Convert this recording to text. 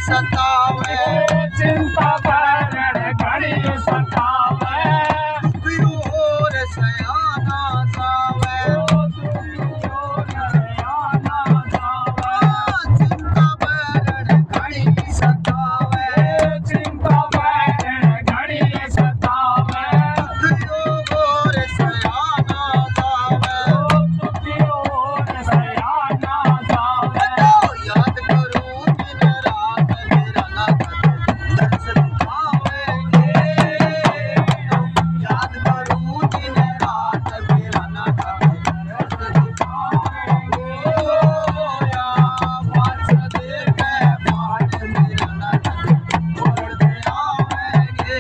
सतावे चिंता भरण घड़ी सतावे और सयाना जावे चिंता भरण घड़ी सतावे चिंता भरण घड़ी सतावे और सयाना जावे और सयाना जावे याद करूं दिन रात मेरा ना दर्शन पावेंगे याद करूं दिन रात मेरा ना दर्शन पावेंगे या पाँच दे के पाँच मेरा ना छोड़ दे आवेंगे।